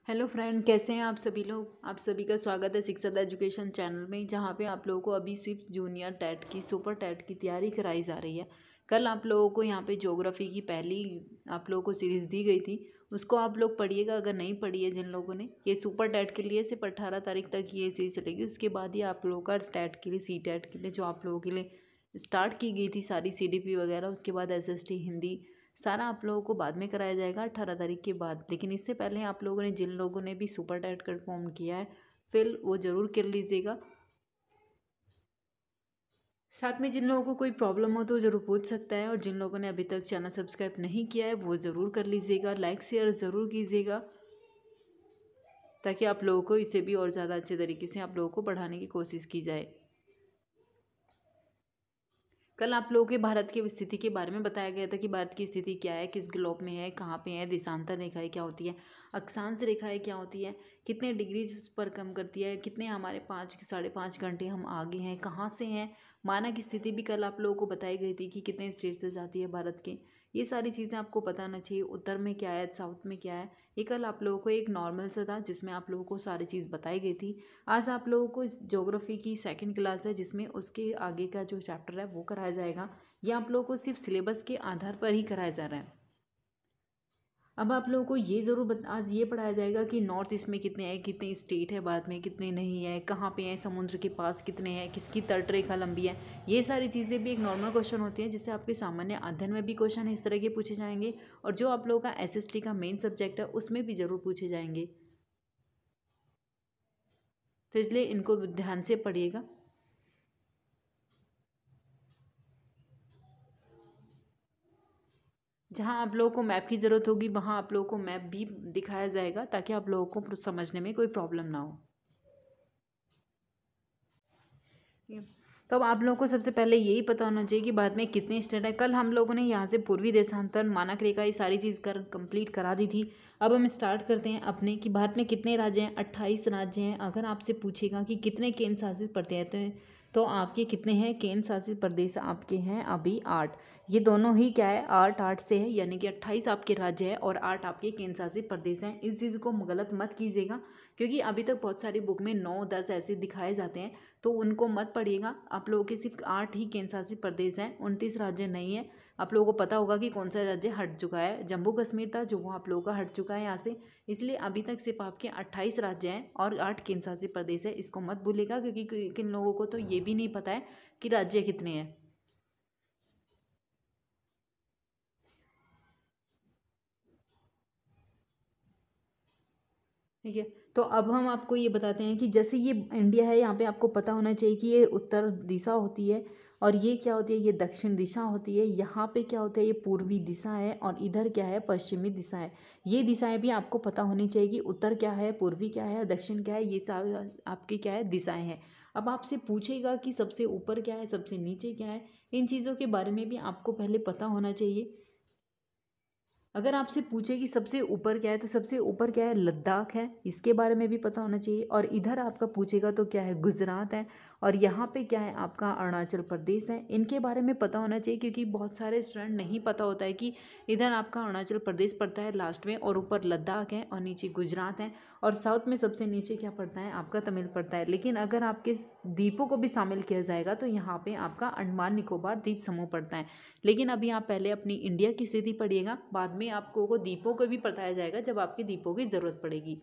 Hello friend, कैसे हैं आप सभी लोग। आप सभी का स्वागत है शिक्षा एजुकेशन चैनल में, जहां पे आप लोगों को अभी सिर्फ जूनियर टेट की सुपर टेट की तैयारी कराई जा रही है। कल आप लोगों को यहां पे ज्योग्राफी की पहली आप लोगों को सीरीज़ दी गई थी, उसको आप लोग पढ़िएगा। अगर नहीं पढ़ी है जिन लोगों ने, ये सुपर टेट के लिए सिर्फ 18 तारीख तक ये सीरीज चलेगी। उसके बाद ही आप लोगों का टेट के लिए सी टेट के लिए जो आप लोगों के लिए स्टार्ट की गई थी सारी CDP वगैरह, उसके बाद SST हिंदी सारा आप लोगों को बाद में कराया जाएगा 18 तारीख के बाद। लेकिन इससे पहले आप लोगों ने, जिन लोगों ने भी सुपर टेट कंफर्म किया है, फिर वो ज़रूर कर लीजिएगा। साथ में जिन लोगों को कोई प्रॉब्लम हो तो ज़रूर पूछ सकता है, और जिन लोगों ने अभी तक चैनल सब्सक्राइब नहीं किया है वो ज़रूर कर लीजिएगा। लाइक शेयर ज़रूर कीजिएगा, ताकि आप लोगों को इसे भी और ज़्यादा अच्छे तरीके से आप लोगों को पढ़ाने की कोशिश की जाए। कल आप लोगों के भारत की स्थिति के बारे में बताया गया था कि भारत की स्थिति क्या है, किस ग्लोब में है, कहाँ पे है, देशांतर रेखाएं क्या होती है, अक्षांश रेखाएं क्या होती है, कितने डिग्री पर कम करती है, कितने हमारे 5-5.5 घंटे हम आगे हैं, कहाँ से हैं। मानक स्थिति भी कल आप लोगों को बताई गई थी कि कितने स्टेट से जाती है भारत के। ये सारी चीज़ें आपको पता होना चाहिए। उत्तर में क्या है, साउथ में क्या है। ये कल आप लोगों को एक नॉर्मल सा था जिसमें आप लोगों को सारी चीज़ बताई गई थी। आज आप लोगों को इस ज्योग्राफी की सेकंड क्लास है, जिसमें उसके आगे का जो चैप्टर है वो कराया जाएगा। ये आप लोगों को सिर्फ सिलेबस के आधार पर ही कराया जा रहा है। अब आप लोगों को ये ज़रूर आज ये पढ़ाया जाएगा कि नॉर्थ ईस्ट में कितने हैं, कितने स्टेट है, बाद में कितने नहीं है, कहाँ पे हैं, समुद्र के पास कितने हैं, किसकी तट रेखा लंबी है। ये सारी चीज़ें भी एक नॉर्मल क्वेश्चन होती हैं, जिससे आपके सामान्य अध्ययन में भी क्वेश्चन इस तरह के पूछे जाएंगे, और जो आप लोगों का SST का मेन सब्जेक्ट है उसमें भी ज़रूर पूछे जाएंगे। तो इसलिए इनको ध्यान से पढ़िएगा। जहाँ आप लोगों को मैप की ज़रूरत होगी वहाँ आप लोगों को मैप भी दिखाया जाएगा, ताकि आप लोगों को समझने में कोई प्रॉब्लम ना हो। ठीक है। तो अब आप लोगों को सबसे पहले यही पता होना चाहिए कि भारत में कितने स्टेट है। कल हम लोगों ने यहाँ से पूर्वी देशांतर, मानक रेखा, ये सारी चीज़ कंप्लीट करा दी थी। अब हम स्टार्ट करते हैं अपने कि भारत में कितने राज्य हैं। 28 राज्य हैं। अगर आपसे पूछेगा कि कितने केंद्र शासित प्रदेश हैं, तो आपके कितने हैं केंद्र शासित प्रदेश, आपके हैं अभी 8। ये दोनों ही क्या है, 8-8 से है, यानी कि 28 आपके राज्य है और 8 आपके केंद्र शासित प्रदेश हैं। इस चीज़ को गलत मत कीजिएगा, क्योंकि अभी तक बहुत सारी बुक में 9-10 ऐसे दिखाए जाते हैं, तो उनको मत पढ़िएगा। आप लोगों के सिर्फ 8 ही केंद्र शासित प्रदेश हैं, 29 राज्य नहीं है। आप लोगों को पता होगा कि कौन सा राज्य हट चुका है। जम्मू कश्मीर था जो वो आप लोगों का हट चुका है यहाँ से। इसलिए अभी तक सिर्फ आपके 28 राज्य हैं और 8 केंद्र शासित प्रदेश है। इसको मत भूलिएगा, क्योंकि किन लोगों को तो ये भी नहीं पता है कि राज्य कितने हैं। ठीक है। तो अब हम आपको ये बताते हैं कि जैसे ये इंडिया है, यहाँ पे आपको पता होना चाहिए कि ये उत्तर दिशा होती है, और ये क्या होती है, ये दक्षिण दिशा होती है। यहाँ पे क्या होता है, ये पूर्वी दिशा है, और इधर क्या है, पश्चिमी दिशा है। ये दिशाएं भी आपको पता होनी चाहिए कि उत्तर क्या है, पूर्वी क्या है, दक्षिण क्या है। ये सब आपकी क्या है, दिशाएं हैं। अब आपसे पूछेगा कि सबसे ऊपर क्या है, सबसे नीचे क्या है। इन चीज़ों के बारे में भी आपको पहले पता होना चाहिए। अगर आपसे पूछे कि सबसे ऊपर क्या है, तो सबसे ऊपर क्या है, लद्दाख है। इसके बारे में भी पता होना चाहिए। और इधर आपका पूछेगा तो क्या है, गुजरात है। और यहाँ पे क्या है, आपका अरुणाचल प्रदेश है। इनके बारे में पता होना चाहिए, क्योंकि बहुत सारे स्टूडेंट नहीं पता होता है कि इधर आपका अरुणाचल प्रदेश पड़ता है लास्ट में, और ऊपर लद्दाख है, और नीचे गुजरात है, और साउथ में सबसे नीचे क्या पड़ता है, आपका तमिल पड़ता है। लेकिन अगर आपके द्वीपों को भी शामिल किया जाएगा तो यहाँ पे आपका अंडमान निकोबार द्वीप समूह पड़ता है। लेकिन अभी आप पहले अपनी इंडिया की स्थिति पढ़िएगा, बाद में आपको को द्वीपों को भी बताया जाएगा जब आपके द्वीपों की ज़रूरत पड़ेगी।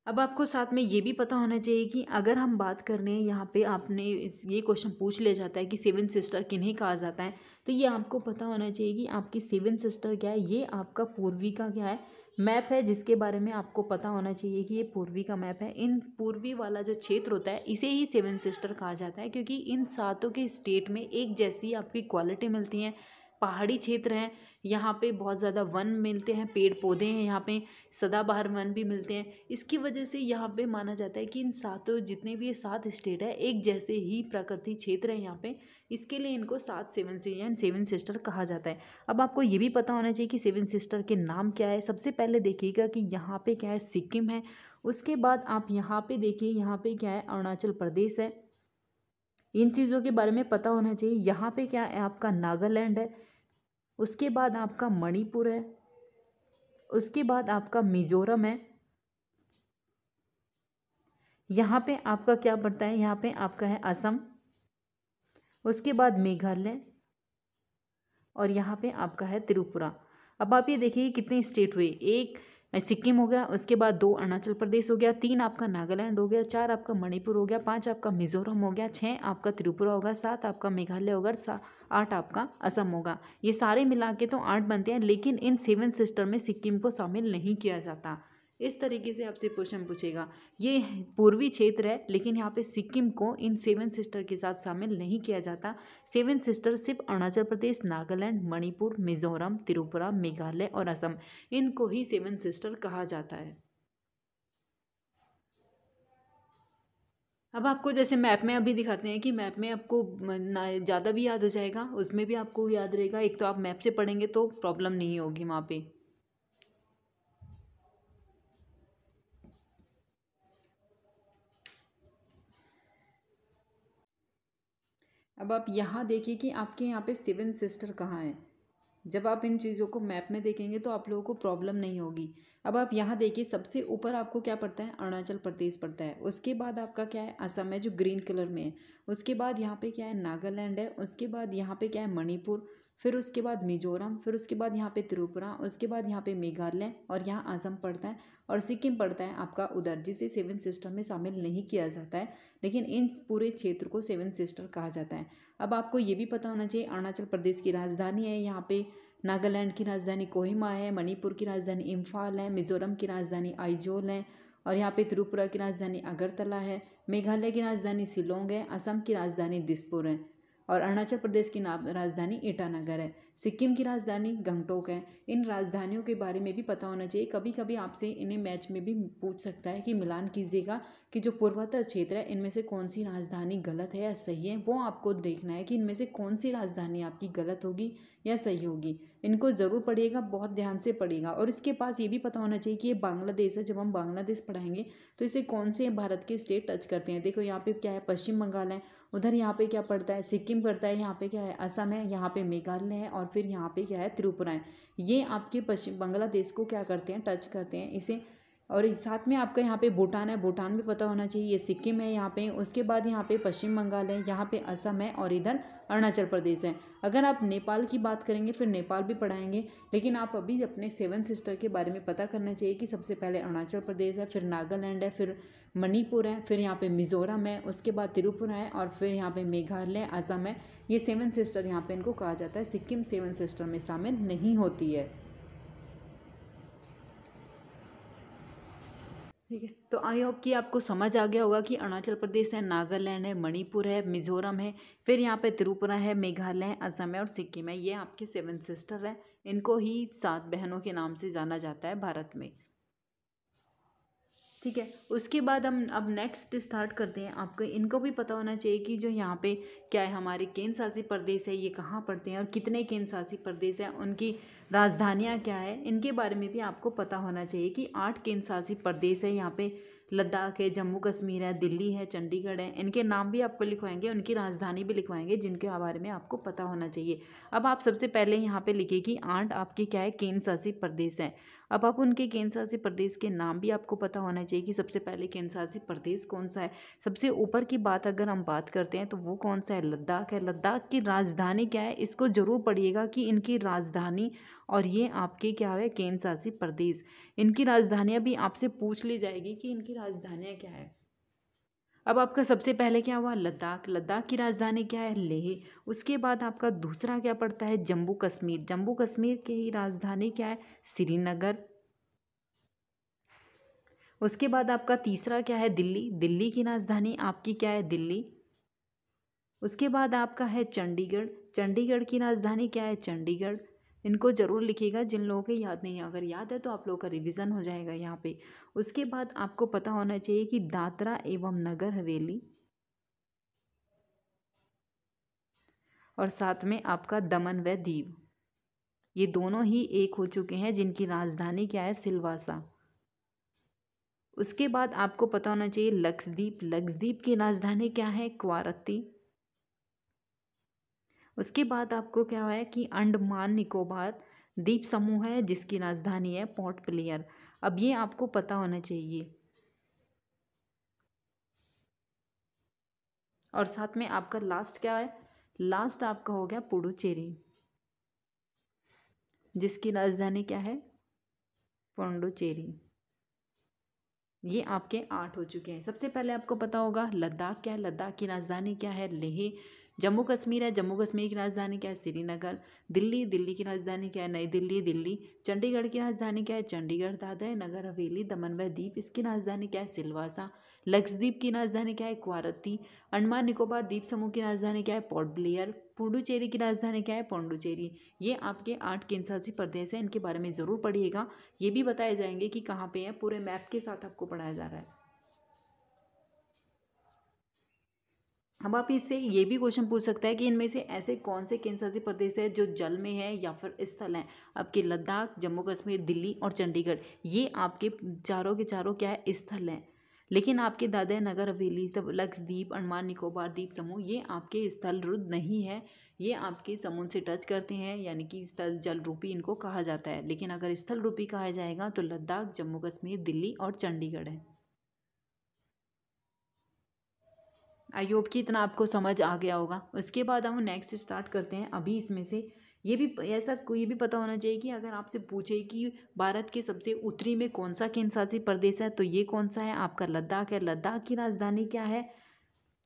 अब आपको साथ में ये भी पता होना चाहिए कि अगर हम बात कर रहे हैं, यहाँ पे आपने ये क्वेश्चन पूछ लिया जाता है कि सेवन सिस्टर किन्हें कहा जाता है, तो ये आपको पता होना चाहिए कि आपकी सेवन सिस्टर क्या है। ये आपका पूर्वी का क्या है, मैप है, जिसके बारे में आपको पता होना चाहिए कि ये पूर्वी का मैप है। इन पूर्वी वाला जो क्षेत्र होता है, इसे ही सेवन सिस्टर कहा जाता है, क्योंकि इन सातों के स्टेट में एक जैसी आपकी क्वालिटी मिलती है। पहाड़ी क्षेत्र है, यहाँ पे बहुत ज़्यादा वन मिलते हैं, पेड़ पौधे हैं, यहाँ पे सदाबहार वन भी मिलते हैं। इसकी वजह से यहाँ पे माना जाता है कि इन सातों, जितने भी ये 7 स्टेट है, एक जैसे ही प्राकृतिक क्षेत्र है यहाँ पे। इसके लिए इनको 7 सेवन सिस्टर कहा जाता है। अब आपको ये भी पता होना चाहिए कि सेवन सिस्टर के नाम क्या है। सबसे पहले देखिएगा कि यहाँ पे क्या है, सिक्किम है। उसके बाद आप यहाँ पे देखिए, यहाँ पे क्या है, अरुणाचल प्रदेश है। इन चीज़ों के बारे में पता होना चाहिए। यहाँ पे क्या है, आपका नागालैंड है। उसके बाद आपका मणिपुर है। उसके बाद आपका मिजोरम है, यहाँ पे आपका क्या पड़ता है, यहाँ पे आपका है असम, उसके बाद मेघालय और यहाँ पे आपका है त्रिपुरा। अब आप ये देखिए कितने स्टेट हुए, एक सिक्किम हो गया, उसके बाद 2 अरुणाचल प्रदेश हो गया, 3 आपका नागालैंड हो गया, 4 आपका मणिपुर हो गया, 5 आपका मिजोरम हो गया, 6 आपका त्रिपुरा होगा, 7 आपका मेघालय होगा, 8 आपका असम होगा। ये सारे मिला के तो 8 बनते हैं, लेकिन इन 7 सिस्टर में सिक्किम को शामिल नहीं किया जाता। इस तरीके से आपसे क्वेश्चन पूछेगा। ये पूर्वी क्षेत्र है, लेकिन यहाँ पे सिक्किम को इन 7 सिस्टर के साथ शामिल नहीं किया जाता। 7 सिस्टर सिर्फ अरुणाचल प्रदेश, नागालैंड, मणिपुर, मिजोरम, त्रिपुरा, मेघालय और असम, इनको ही 7 सिस्टर कहा जाता है। अब आपको जैसे मैप में अभी दिखाते हैं कि मैप में आपको ज़्यादा भी याद हो जाएगा, उसमें भी आपको याद रहेगा। एक तो आप मैप से पढ़ेंगे तो प्रॉब्लम नहीं होगी वहाँ पे। अब आप यहाँ देखिए कि आपके यहाँ पे 7 सिस्टर कहाँ है। जब आप इन चीज़ों को मैप में देखेंगे तो आप लोगों को प्रॉब्लम नहीं होगी। अब आप यहाँ देखिए, सबसे ऊपर आपको क्या पड़ता है, अरुणाचल प्रदेश पड़ता है। उसके बाद आपका क्या है, असम है जो ग्रीन कलर में है। उसके बाद यहाँ पे क्या है, नागालैंड है। उसके बाद यहाँ पे क्या है, मणिपुर। फिर उसके बाद मिजोरम। फिर उसके बाद यहाँ पे त्रिपुरा। उसके बाद यहाँ पे मेघालय और यहाँ असम पड़ता है। और सिक्किम पड़ता है आपका उधर, जिसे 7 सिस्टर में शामिल नहीं किया जाता है, लेकिन इन पूरे क्षेत्र को 7 सिस्टर कहा जाता है। अब आपको ये भी पता होना चाहिए, अरुणाचल प्रदेश की राजधानी है यहाँ पे, नागालैंड की राजधानी कोहिमा है, मणिपुर की राजधानी इम्फाल है, मिजोरम की राजधानी आइजोल है, और यहाँ पे त्रिपुरा की राजधानी अगरतला है, मेघालय की राजधानी शिलोंग है, असम की राजधानी दिसपुर है, और अरुणाचल प्रदेश की राजधानी ईटानगर है, सिक्किम की राजधानी गंगटोक है। इन राजधानियों के बारे में भी पता होना चाहिए। कभी कभी आपसे इन्हें मैच में भी पूछ सकता है कि मिलान कीजिएगा कि जो पूर्वोत्तर क्षेत्र है इनमें से कौन सी राजधानी गलत है या सही है। वो आपको देखना है कि इनमें से कौन सी राजधानी आपकी गलत होगी या सही होगी। इनको ज़रूर पढ़िएगा, बहुत ध्यान से पढ़िएगा। और इसके पास ये भी पता होना चाहिए कि ये बांग्लादेश है। जब हम बांग्लादेश पढ़ाएंगे तो इसे कौन से भारत के स्टेट टच करते हैं। देखो यहाँ पे क्या है, पश्चिम बंगाल है, उधर यहाँ पे क्या पड़ता है, सिक्किम पड़ता है, यहाँ पे क्या है, असम है, यहाँ पे मेघालय है, और फिर यहाँ पे क्या है, त्रिपुरा है। ये आपके पश्चिम बांग्लादेश को क्या करते हैं, टच करते हैं इसे। और इस साथ में आपका यहाँ पे भूटान है, भूटान भी पता होना चाहिए। ये सिक्किम है यहाँ पे, उसके बाद यहाँ पे पश्चिम बंगाल है, यहाँ पे असम है, और इधर अरुणाचल प्रदेश है। अगर आप नेपाल की बात करेंगे फिर नेपाल भी पढ़ाएंगे, लेकिन आप अभी अपने 7 सिस्टर के बारे में पता करना चाहिए कि सबसे पहले अरुणाचल प्रदेश है, फिर नागालैंड है, फिर मणिपुर है, फिर यहाँ पे मिजोरम है, उसके बाद त्रिपुरा है, और फिर यहाँ पे मेघालय, असम है। ये 7 सिस्टर यहाँ पे इनको कहा जाता है। सिक्किम 7 सिस्टर में शामिल नहीं होती है। ठीक है, तो आई होप कि आपको समझ आ गया होगा कि अरुणाचल प्रदेश है, नागालैंड है, मणिपुर है, मिजोरम है, फिर यहाँ पे त्रिपुरा है, मेघालय है, असम है और सिक्किम है। ये आपके 7 सिस्टर है। इनको ही 7 बहनों के नाम से जाना जाता है भारत में। ठीक है, उसके बाद हम अब नेक्स्ट स्टार्ट करते हैं। आपको इनको भी पता होना चाहिए कि जो यहाँ पे क्या है, हमारे केंद्र शासित प्रदेश है, ये कहाँ पड़ते हैं और कितने केंद्र शासित प्रदेश हैं, उनकी राजधानियाँ क्या है, इनके बारे में भी आपको पता होना चाहिए कि 8 केंद्र शासित प्रदेश है। यहाँ पे लद्दाख है, जम्मू कश्मीर है, दिल्ली है, चंडीगढ़ है। इनके नाम भी आपको लिखवाएंगे, उनकी राजधानी भी लिखवाएंगे, जिनके बारे में आपको पता होना चाहिए। अब आप सबसे पहले यहाँ पे लिखिए कि 8 आपके क्या है, केंद्र शासित प्रदेश हैं। अब आप उनके केंद्र शासित प्रदेश के नाम भी आपको पता होना चाहिए कि सबसे पहले केंद्र शासित प्रदेश कौन सा है। सबसे ऊपर की बात अगर हम बात करते हैं तो वो कौन सा है, लद्दाख है। लद्दाख की राजधानी क्या है, इसको जरूर पढ़िएगा कि इनकी राजधानी, और ये आपके क्या है, केंद्र शासित प्रदेश। इनकी राजधानियाँ भी आपसे पूछ ली जाएगी कि इनकी राजधानियाँ क्या है। अब आपका सबसे पहले क्या हुआ, लद्दाख। लद्दाख की राजधानी क्या है, लेह। उसके बाद आपका दूसरा क्या पड़ता है, जम्मू कश्मीर। जम्मू कश्मीर की राजधानी क्या है, श्रीनगर। उसके बाद आपका तीसरा क्या है, दिल्ली। दिल्ली की राजधानी आपकी क्या है, दिल्ली। उसके बाद आपका है चंडीगढ़। चंडीगढ़ की राजधानी क्या है, चंडीगढ़। इनको जरूर लिखिएगा जिन लोगों को याद नहीं है। अगर याद है तो आप लोगों का रिवीजन हो जाएगा यहाँ पे। उसके बाद आपको पता होना चाहिए कि दादरा एवं नगर हवेली, और साथ में आपका दमन व दीव, ये दोनों ही एक हो चुके हैं, जिनकी राजधानी क्या है, सिलवासा। उसके बाद आपको पता होना चाहिए लक्षद्वीप। लक्षद्वीप की राजधानी क्या है, क्वारत्ती। उसके बाद आपको क्या है कि अंडमान निकोबार द्वीप समूह है जिसकी राजधानी है पोर्ट ब्लेयर। अब ये आपको पता होना चाहिए। और साथ में आपका लास्ट क्या है, लास्ट आपका हो गया पुडुचेरी, जिसकी राजधानी क्या है, पोंडुचेरी। ये आपके 8 हो चुके हैं। सबसे पहले आपको पता होगा लद्दाख क्या है, लद्दाख की राजधानी क्या है, लेह। जम्मू कश्मीर है, जम्मू कश्मीर की राजधानी क्या है, श्रीनगर। दिल्ली, दिल्ली की राजधानी क्या है, नई दिल्ली, दिल्ली। चंडीगढ़ की राजधानी क्या है, चंडीगढ़। दादरा नगर हवेली, दमन व दीप, इसकी राजधानी क्या है, सिलवासा। लक्षद्वीप की राजधानी क्या है, क्वारती। अंडमान निकोबार द्वीप समूह की राजधानी क्या है, पोर्ट ब्लेयर। पुडुचेरी की राजधानी क्या है, पोंडुचेरी। ये आपके 8 केंद्रशासित प्रदेश हैं, इनके बारे में ज़रूर पढ़िएगा। ये भी बताए जाएंगे कि कहाँ पे है, पूरे मैप के साथ आपको पढ़ाया जा रहा है। अब आप इससे ये भी क्वेश्चन पूछ सकता है कि इनमें से ऐसे कौन से केंद्रशासित प्रदेश है जो जल में है या फिर स्थल हैं। आपके लद्दाख, जम्मू कश्मीर, दिल्ली और चंडीगढ़, ये आपके चारों के चारों क्या है, स्थल हैं। लेकिन आपके दादरा नगर हवेली, तब लक्षद्वीप, अंडमान निकोबार द्वीप समूह, ये आपके स्थल रुद्ध नहीं है। ये आपके समुद्र से टच करते हैं, यानी कि स्थल जल रूपी इनको कहा जाता है। लेकिन अगर स्थल रूपी कहा जाएगा तो लद्दाख, जम्मू कश्मीर, दिल्ली और चंडीगढ़ है। आई होप कि इतना आपको समझ आ गया होगा। उसके बाद हम नेक्स्ट स्टार्ट करते हैं। अभी इसमें से ये भी ऐसा ये भी पता होना चाहिए कि अगर आपसे पूछे कि भारत के सबसे उत्तरी में कौन सा केंद्र शासित प्रदेश है, तो ये कौन सा है, आपका लद्दाख है। लद्दाख की राजधानी क्या है,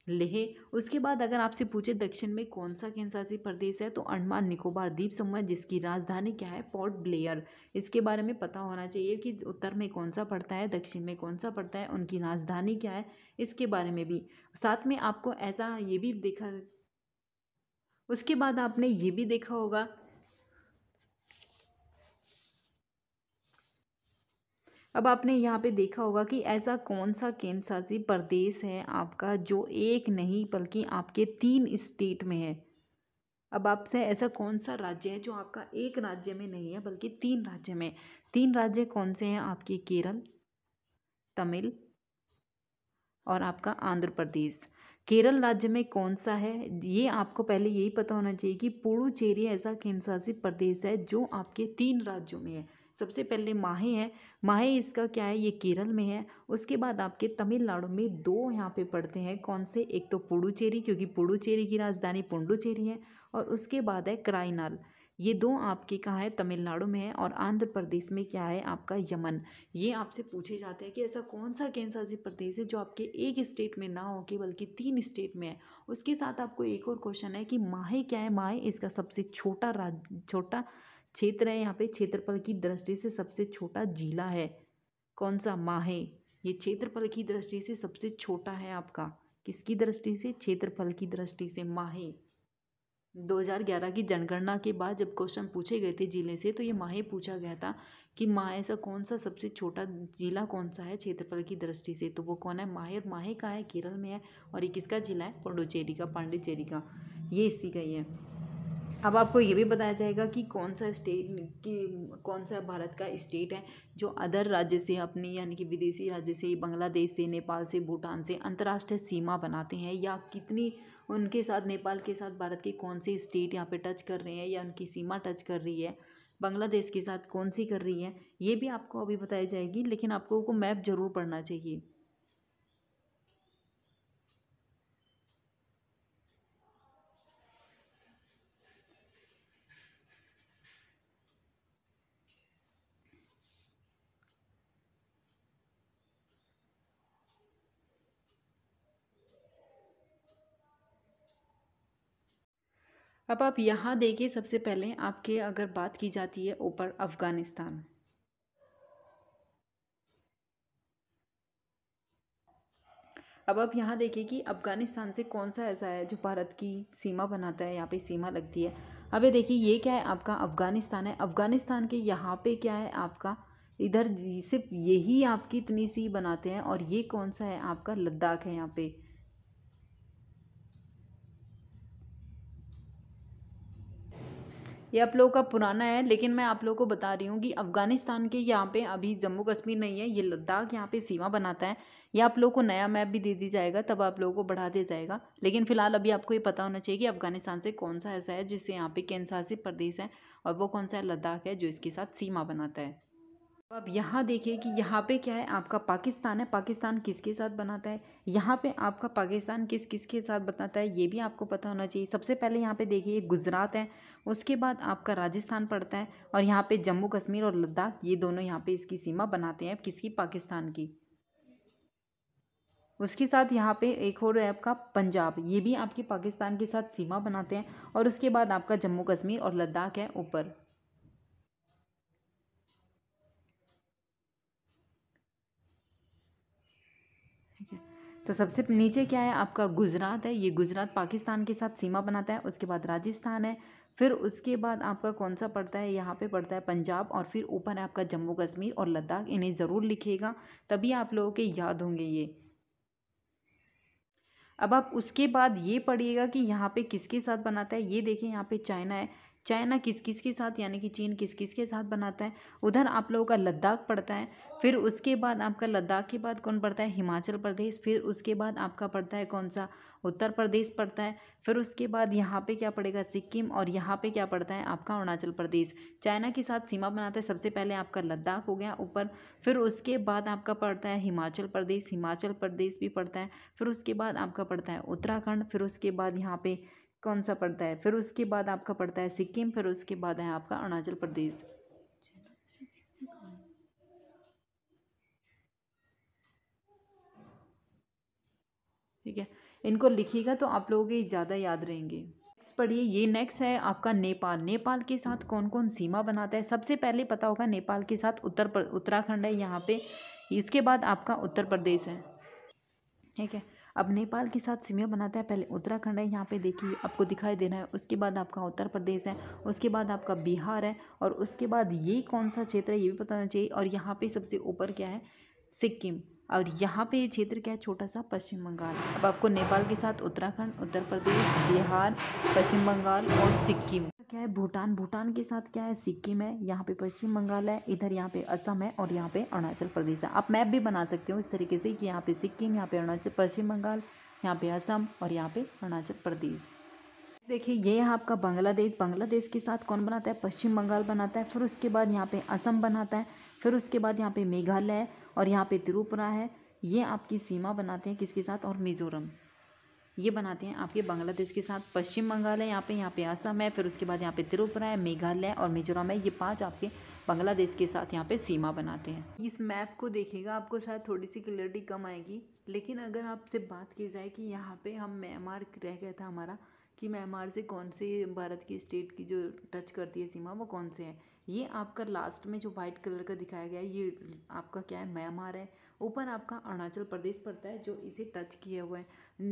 लेह। उसके बाद अगर आपसे पूछे दक्षिण में कौन सा केंद्र शासित प्रदेश है, तो अंडमान निकोबार द्वीप समूह है, जिसकी राजधानी क्या है, पोर्ट ब्लेयर। इसके बारे में पता होना चाहिए कि उत्तर में कौन सा पड़ता है, दक्षिण में कौन सा पड़ता है, उनकी राजधानी क्या है, इसके बारे में भी। साथ में आपको ऐसा ये भी देखा, उसके बाद आपने ये भी देखा होगा, अब आपने यहाँ पे देखा होगा कि ऐसा कौन सा केंद्र शासित प्रदेश है आपका जो एक नहीं बल्कि आपके 3 स्टेट में है। अब आपसे ऐसा कौन सा राज्य है जो आपका एक राज्य में नहीं है बल्कि 3 राज्य में। 3 राज्य कौन से हैं आपके, केरल, तमिल और आपका आंध्र प्रदेश। केरल राज्य में कौन सा है, ये आपको पहले यही पता होना चाहिए कि पुडुचेरी ऐसा केंद्र शासित प्रदेश है जो आपके 3 राज्यों में है। सबसे पहले माहे है, माहे इसका क्या है, ये केरल में है। उसके बाद आपके तमिलनाडु में 2 यहाँ पे पड़ते हैं, कौन से, एक तो पुडुचेरी, क्योंकि पुडुचेरी की राजधानी पुडुचेरी है, और उसके बाद है कराईनाल। ये 2 आपके कहाँ है, तमिलनाडु में है। और आंध्र प्रदेश में क्या है आपका, यमन। ये आपसे पूछे जाते हैं कि ऐसा कौन सा केंद्र शासित प्रदेश है जो आपके एक स्टेट में ना हो के बल्कि 3 स्टेट में है। उसके साथ आपको एक और क्वेश्चन है कि माहे क्या है, माहे इसका सबसे छोटा क्षेत्र है, यहाँ पे क्षेत्रफल की दृष्टि से सबसे छोटा जिला है। कौन सा, माहे। ये क्षेत्रफल की दृष्टि से सबसे छोटा है आपका, किसकी दृष्टि से, क्षेत्रफल की दृष्टि से, माहे। 2011 की जनगणना के बाद जब क्वेश्चन पूछे गए थे जिले से, तो ये माहे पूछा गया था कि माहे ऐसा कौन सा सबसे छोटा जिला कौन सा है क्षेत्रफल की दृष्टि से, तो वो कौन है, माहे। और माहे का है, केरल में है। और ये किसका जिला है, पांडिचेरी का, ये इसी का ही है। अब आपको ये भी बताया जाएगा कि कौन सा स्टेट, कि कौन सा भारत का स्टेट है जो अदर राज्य से अपनी, यानी कि विदेशी राज्य से, बांग्लादेश से, नेपाल से, भूटान से अंतर्राष्ट्रीय सीमा बनाते हैं, या कितनी उनके साथ, नेपाल के साथ भारत के कौन से स्टेट यहाँ पे टच कर रहे हैं या उनकी सीमा टच कर रही है, बांग्लादेश के साथ कौन सी कर रही है, ये भी आपको अभी बताई जाएगी। लेकिन आपको को मैप जरूर पढ़ना चाहिए। अब आप यहाँ देखिए, सबसे पहले आपके अगर बात की जाती है ऊपर, अफगानिस्तान। अब आप यहाँ देखिए कि अफगानिस्तान से कौन सा ऐसा है जो भारत की सीमा बनाता है, यहाँ पे सीमा लगती है। अब ये देखिए, ये क्या है आपका, अफगानिस्तान है। अफगानिस्तान के यहाँ पे क्या है आपका, इधर सिर्फ यही आपकी इतनी सी बनाते हैं। और ये कौन सा है आपका, लद्दाख है यहाँ पे। ये आप लोगों का पुराना है, लेकिन मैं आप लोगों को बता रही हूँ कि अफ़गानिस्तान के यहाँ पे अभी जम्मू कश्मीर नहीं है, ये लद्दाख यहाँ पे सीमा बनाता है। ये आप लोगों को नया मैप भी दे दी जाएगा, तब आप लोगों को बढ़ा दिया जाएगा। लेकिन फ़िलहाल अभी आपको ये पता होना चाहिए कि अफ़गानिस्तान से कौन सा ऐसा है जिससे यहाँ पे केंद्र शासित प्रदेश है, और वो कौन सा लद्दाख है जो इसके साथ सीमा बनाता है। अब यहाँ देखिए कि यहाँ पे क्या है, आपका पाकिस्तान है। पाकिस्तान किसके साथ बनाता है, यहाँ पे आपका पाकिस्तान किस किस के साथ बनाता है, ये भी आपको पता होना चाहिए। सबसे पहले यहाँ पे देखिए गुजरात है, उसके बाद आपका राजस्थान पड़ता है, और यहाँ पे जम्मू कश्मीर और लद्दाख, ये दोनों यहाँ पे इसकी सीमा बनाते हैं, किसकी, पाकिस्तान की। उसके साथ यहाँ पे एक और है आपका पंजाब, ये भी आपके पाकिस्तान के साथ सीमा बनाते हैं, और उसके बाद आपका जम्मू कश्मीर और लद्दाख है ऊपर। ठीक है, तो सबसे नीचे क्या है, आपका गुजरात है। ये गुजरात पाकिस्तान के साथ सीमा बनाता है। उसके बाद राजस्थान है, फिर उसके बाद आपका कौन सा पड़ता है, यहाँ पे पड़ता है पंजाब, और फिर ऊपर है आपका जम्मू कश्मीर और लद्दाख। इन्हें ज़रूर लिखिएगा, तभी आप लोगों के याद होंगे ये। अब आप उसके बाद ये पढ़िएगा कि यहाँ पे किसके साथ बनाता है। ये देखिए यहाँ पे चाइना है, चाइना किस किस के साथ, यानी कि चीन किस किस के साथ बनाता है। उधर आप लोगों का लद्दाख पड़ता है। फिर उसके बाद आपका लद्दाख के बाद कौन पड़ता है, हिमाचल प्रदेश। फिर उसके बाद आपका पड़ता है कौन सा, उत्तर प्रदेश पड़ता है। फिर उसके बाद यहाँ पे क्या पड़ेगा, सिक्किम, और यहाँ पे क्या पड़ता है आपका अरुणाचल प्रदेश। चाइना के साथ सीमा बनाता है सबसे पहले आपका लद्दाख हो गया ऊपर। फिर उसके बाद आपका पड़ता है हिमाचल प्रदेश, हिमाचल प्रदेश भी पड़ता है। फिर उसके बाद आपका पड़ता है उत्तराखंड। फिर उसके बाद यहाँ पे कौन सा पड़ता है, फिर उसके बाद आपका पड़ता है सिक्किम। फिर उसके बाद है आपका अरुणाचल प्रदेश। ठीक है, इनको लिखिएगा तो आप लोगों के ज़्यादा याद रहेंगे। नेक्स्ट पढ़िए, ये नेक्स्ट है आपका नेपाल। नेपाल के साथ कौन कौन सीमा बनाता है, सबसे पहले पता होगा नेपाल के साथ उत्तराखंड है यहाँ पे। इसके बाद आपका उत्तर प्रदेश है। ठीक है, अब नेपाल के साथ सीमा बनाता है, पहले उत्तराखंड है, यहाँ पे देखिए आपको दिखाई देना है। उसके बाद आपका उत्तर प्रदेश है, उसके बाद आपका बिहार है, और उसके बाद ये कौन सा क्षेत्र है ये भी पता होना चाहिए। और यहाँ पे सबसे ऊपर क्या है, सिक्किम। और यहाँ पे ये क्षेत्र क्या है, छोटा सा पश्चिम बंगाल। अब आपको नेपाल के साथ उत्तराखंड, उत्तर प्रदेश, बिहार, पश्चिम बंगाल और सिक्किम क्या है, भूटान। भूटान के साथ क्या है, सिक्किम है, यहाँ पे पश्चिम बंगाल है, इधर यहाँ पे असम है, और यहाँ पे अरुणाचल प्रदेश है। आप मैप भी बना सकते हो इस तरीके से कि यहाँ पे सिक्किम, यहाँ पे अरुणाचल, पश्चिम बंगाल, यहाँ पे असम, और यहाँ पे अरुणाचल प्रदेश। देखिए ये है आपका बांग्लादेश। बांग्लादेश के साथ कौन बनाता है, पश्चिम बंगाल बनाता है। फिर उसके बाद यहाँ पे असम बनाता है। फिर उसके बाद यहाँ पे मेघालय है, और यहाँ पे त्रिपुरा है। ये आपकी सीमा बनाते हैं किसके साथ, और मिजोरम, ये बनाते हैं आपके बांग्लादेश के साथ। पश्चिम बंगाल है यहाँ पे असम है, फिर उसके बाद यहाँ पे त्रिपुरा है, मेघालय और मिजोरम है। ये 5 आपके बांग्लादेश के साथ यहाँ पे सीमा बनाते हैं। इस मैप को देखिएगा, आपको शायद थोड़ी सी क्लियरिटी कम आएगी, लेकिन अगर आपसे बात की जाए कि यहाँ पे हम म्यांमार रह गया था हमारा, कि म्यांमार से कौन से भारत की स्टेट की जो टच करती है सीमा, वो कौन से है। ये आपका लास्ट में जो वाइट कलर का दिखाया गया है, ये आपका क्या है, म्यांमार है। ऊपर आपका अरुणाचल प्रदेश पड़ता है जो इसे टच किया हुआ है।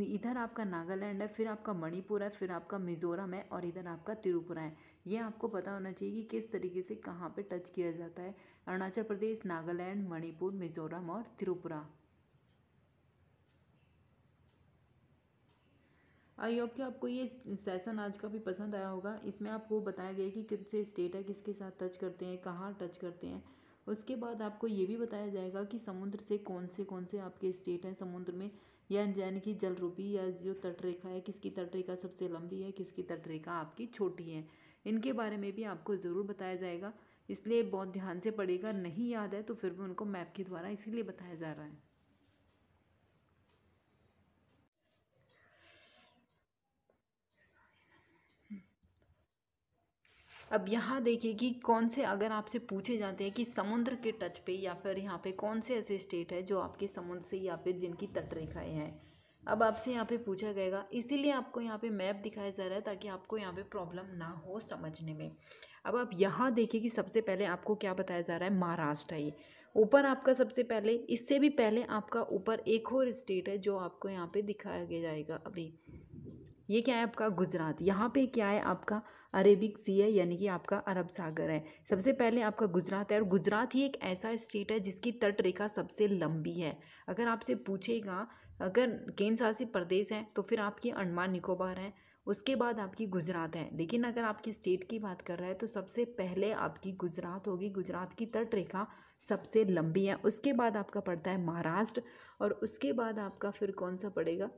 इधर आपका नागालैंड है, फिर आपका मणिपुर है, फिर आपका मिजोरम है, और इधर आपका त्रिपुरा है। ये आपको पता होना चाहिए कि किस तरीके से कहाँ पे टच किया जाता है, अरुणाचल प्रदेश, नागालैंड, मणिपुर, मिजोरम और त्रिपुरा। आई होप कि आपको ये सेशन आज का भी पसंद आया होगा। इसमें आपको बताया गया कि किन से स्टेट है, किसके साथ टच करते हैं, कहाँ टच करते हैं। उसके बाद आपको ये भी बताया जाएगा कि समुद्र से कौन से आपके स्टेट हैं समुद्र में, या यानी कि जल रूपी, या जो तटरेखा है, किसकी तटरेखा सबसे लंबी है, किसकी तटरेखा आपकी छोटी है। इनके बारे में भी आपको ज़रूर बताया जाएगा, इसलिए बहुत ध्यान से पढ़ेगा। नहीं याद है तो फिर भी उनको मैप के द्वारा इसीलिए बताया जा रहा है। अब यहाँ देखिए कि कौन से, अगर आपसे पूछे जाते हैं कि समुद्र के टच पे या फिर यहाँ पे कौन से ऐसे स्टेट है जो आपके समुद्र से या फिर जिनकी तटरेखाएं हैं, अब आपसे यहाँ पे पूछा जाएगा। इसीलिए आपको यहाँ पे मैप दिखाया जा रहा है ताकि आपको यहाँ पे प्रॉब्लम ना हो समझने में। अब आप यहाँ देखिए कि सबसे पहले आपको क्या बताया जा रहा है, महाराष्ट्र है ये ऊपर आपका। सबसे पहले, इससे भी पहले आपका ऊपर एक और स्टेट है जो आपको यहाँ पे दिखाया गया जाएगा अभी। ये क्या है आपका गुजरात। यहाँ पे क्या है आपका अरेबिक सी है, यानी कि आपका अरब सागर है। सबसे पहले आपका गुजरात है, और गुजरात ही एक ऐसा स्टेट है जिसकी तट रेखा सबसे लंबी है। अगर आपसे पूछेगा, अगर केंद्र शासित प्रदेश है तो फिर आपकी अंडमान निकोबार है, उसके बाद आपकी गुजरात है। लेकिन अगर आपकी स्टेट की बात कर रहे हैं तो सबसे पहले आपकी गुजरात होगी। गुजरात की तट रेखा सबसे लंबी है। उसके बाद आपका पड़ता है महाराष्ट्र और उसके बाद आपका फिर कौन सा पड़ेगा,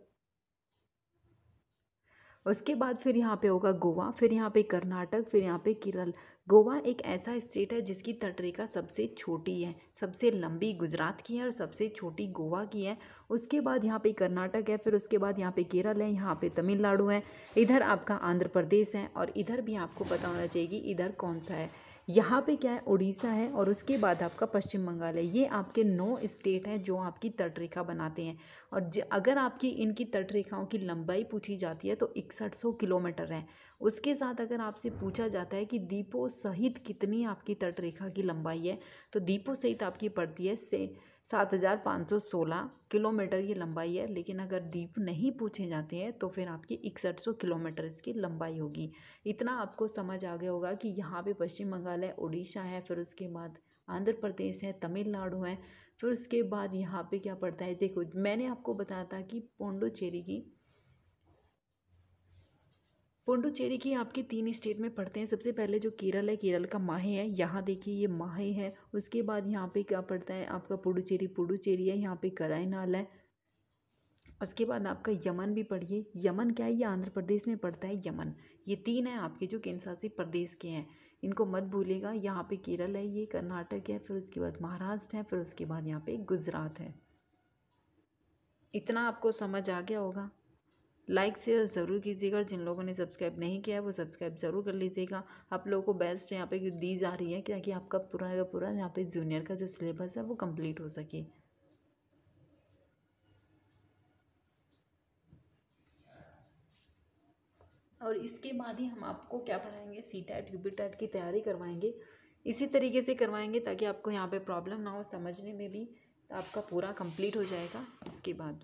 उसके बाद फिर यहाँ पे होगा गोवा, फिर यहाँ पे कर्नाटक, फिर यहाँ पे केरल। गोवा एक ऐसा स्टेट है जिसकी तटरेखा सबसे छोटी है, सबसे लंबी गुजरात की है और सबसे छोटी गोवा की है। उसके बाद यहाँ पे कर्नाटक है, फिर उसके बाद यहाँ पे केरल है, यहाँ पे तमिलनाडु है, इधर आपका आंध्र प्रदेश है और इधर भी आपको पता होना चाहिए कि इधर कौन सा है। यहाँ पे क्या है, उड़ीसा है और उसके बाद आपका पश्चिम बंगाल है। ये आपके 9 स्टेट हैं जो आपकी तटरेखा बनाते हैं। और अगर आपकी इनकी तटरेखाओं की लंबाई पूछी जाती है तो 6100 किलोमीटर है। उसके साथ अगर आपसे पूछा जाता है कि द्वीपों सहित कितनी आपकी तटरेखा की लंबाई है, तो द्वीपों सहित आपकी पड़ती है से 7516 किलोमीटर ये लंबाई है। लेकिन अगर द्वीप नहीं पूछे जाते हैं तो फिर आपकी 6100 किलोमीटर इसकी लंबाई होगी। इतना आपको समझ आ गया होगा कि यहाँ पे पश्चिम बंगाल है, उड़ीसा है, फिर उसके बाद आंध्र प्रदेश है, तमिलनाडु है, फिर उसके बाद यहाँ पे क्या पड़ता है। देखो मैंने आपको बताया था कि पुडुचेरी की आपके 3 स्टेट में पड़ते हैं। सबसे पहले जो केरल है, केरल का माहे है, यहाँ देखिए ये माहे है। उसके बाद यहाँ पे क्या पड़ता है आपका पुडुचेरी है, यहाँ पे कराईनाल है। उसके बाद आपका यमन भी पढ़िए। यमन क्या है, ये आंध्र प्रदेश में पड़ता है यमन। ये 3 हैं आपके जो केंद्र शासित प्रदेश के हैं, इनको मत भूलिएगा। यहाँ पे केरल है, ये कर्नाटक है, फिर उसके बाद महाराष्ट्र है, फिर उसके बाद यहाँ पे गुजरात है। इतना आपको समझ आ गया होगा। लाइक शेयर ज़रूर कीजिएगा। जिन लोगों ने सब्सक्राइब नहीं किया है वो सब्सक्राइब ज़रूर कर लीजिएगा। आप लोगों को बेस्ट यहाँ पे दी जा रही है ताकि आपका पूरा का पूरा यहाँ पे जूनियर का जो सिलेबस है वो कंप्लीट हो सके। और इसके बाद ही हम आपको क्या पढ़ाएंगे, CTET UPTET की तैयारी करवाएंगे। इसी तरीके से करवाएंगे ताकि आपको यहाँ पे प्रॉब्लम ना हो समझने में भी, तो आपका पूरा कंप्लीट हो जाएगा इसके बाद।